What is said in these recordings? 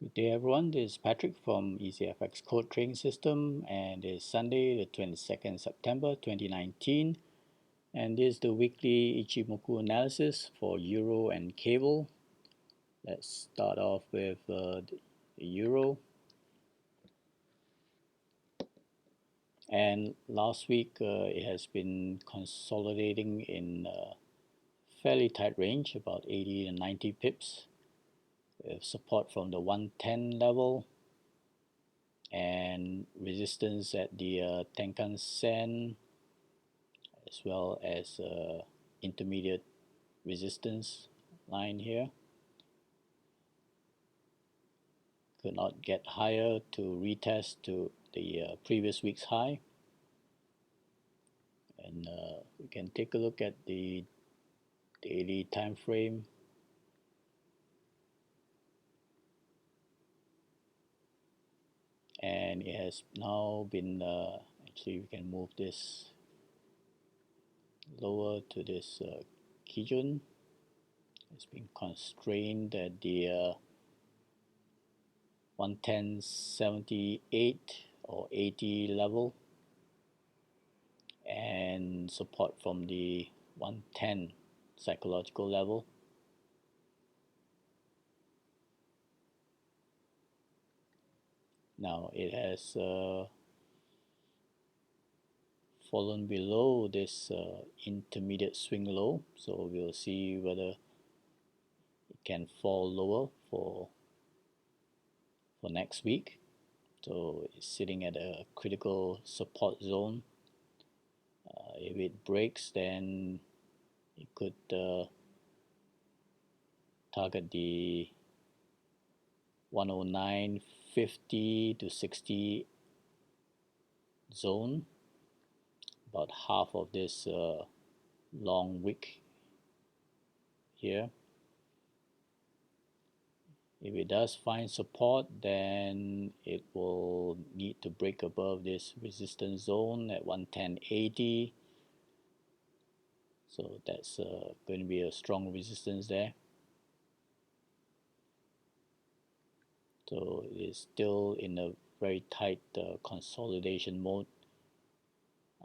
Good day everyone, this is Patrick from EasyFX Code Trading System, and it's Sunday the 22nd September 2019, and this is the weekly Ichimoku analysis for Euro and Cable. Let's start off with the Euro. And last week it has been consolidating in a fairly tight range, about 80 and 90 pips, with support from the 110 level and resistance at the Tenkan-sen, as well as intermediate resistance line here. Could not get higher to retest to the previous week's high. And we can take a look at the daily time frame. And it has now been, actually we can move this lower to this Kijun. It's been constrained at the 110.78 or 80 level, and support from the 110 psychological level. Now it has fallen below this intermediate swing low, so we'll see whether it can fall lower for next week. So it's sitting at a critical support zone. If it breaks, then it could target the 109.50 to 60 zone, about half of this long wick here. If it does find support, then it will need to break above this resistance zone at 110.80. So that's going to be a strong resistance there. So it is still in a very tight consolidation mode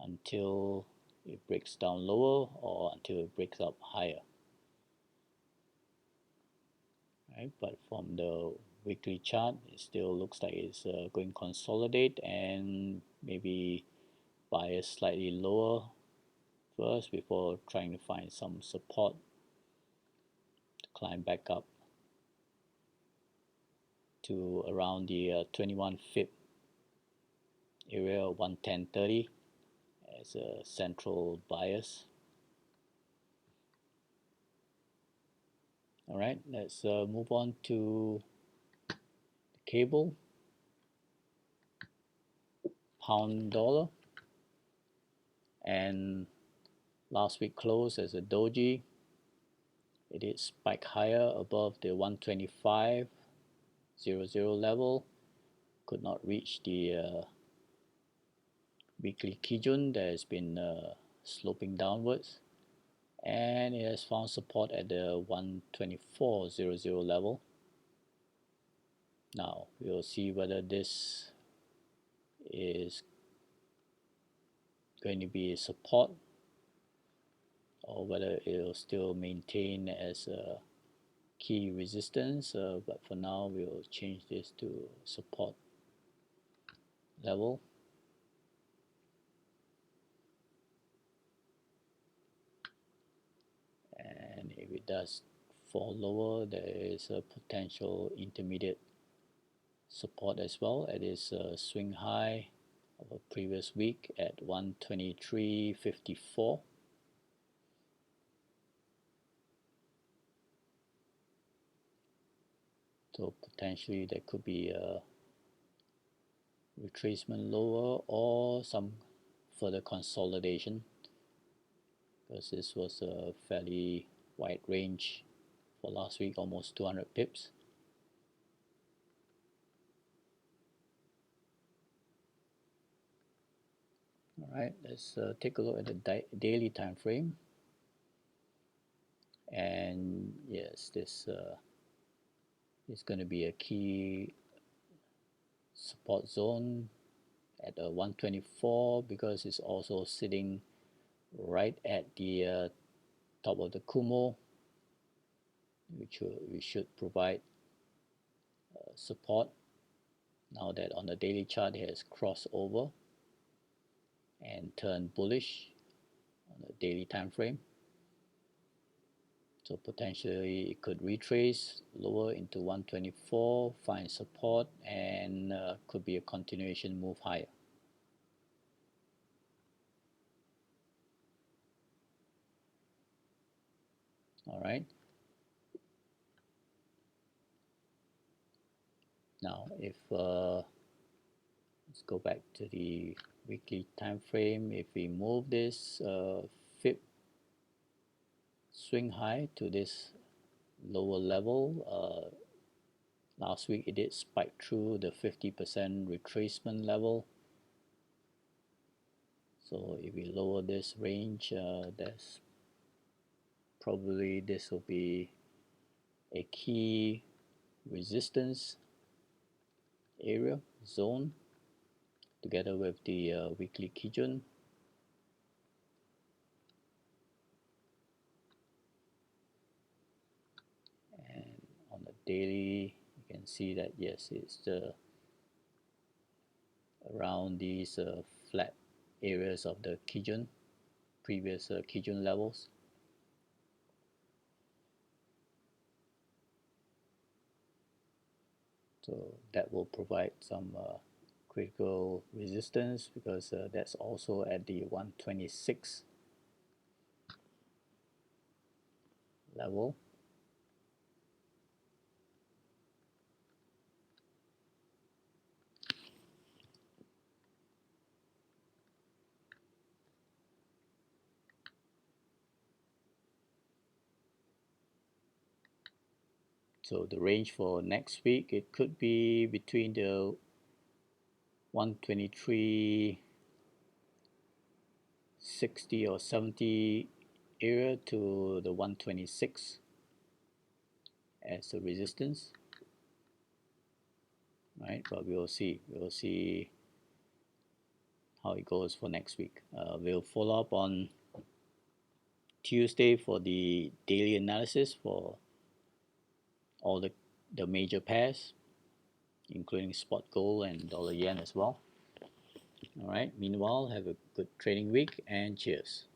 until it breaks down lower or until it breaks up higher. Right, but from the weekly chart, it still looks like it's going to consolidate and maybe bias slightly lower first before trying to find some support to climb back up to around the 21 Fib area of 110.30 as a central bias. Alright, let's move on to the cable. Pound dollar, and last week closed as a doji. It did spike higher above the 125.00 level, could not reach the weekly Kijun that has been sloping downwards, and it has found support at the 124.00 level. Now we'll see whether this is going to be support or whether it will still maintain as a key resistance, but for now we'll change this to support level. And if it does fall lower, there is a potential intermediate support as well at its swing high of a previous week at 123.54. So potentially there could be a retracement lower or some further consolidation, because this was a fairly wide range for last week, almost 200 pips. Alright, let's take a look at the daily time frame. And yes, this is going to be a key support zone at 124 because it's also sitting right at the top of the Kumo, which we should provide support. Now that on the daily chart it has crossed over and turned bullish on the daily time frame. So potentially it could retrace lower into 124, find support, and could be a continuation move higher. All right. Now, if let's go back to the weekly time frame. If we move this fib swing high to this lower level, last week it did spike through the 50% retracement level. So if we lower this range, that's probably this will be a key resistance area zone together with the weekly Kijun. And on the daily, you can see that yes, it's around these flat areas of the Kijun, previous Kijun levels. So that will provide some critical resistance because that's also at the 126 level. So the range for next week, it could be between the 123.60 or 70 area to the 126 as a resistance. Right, but we will see. We will see how it goes for next week. We'll follow up on Tuesday for the daily analysis for all the major pairs, including spot gold and dollar yen as well. All right, meanwhile, have a good trading week and cheers.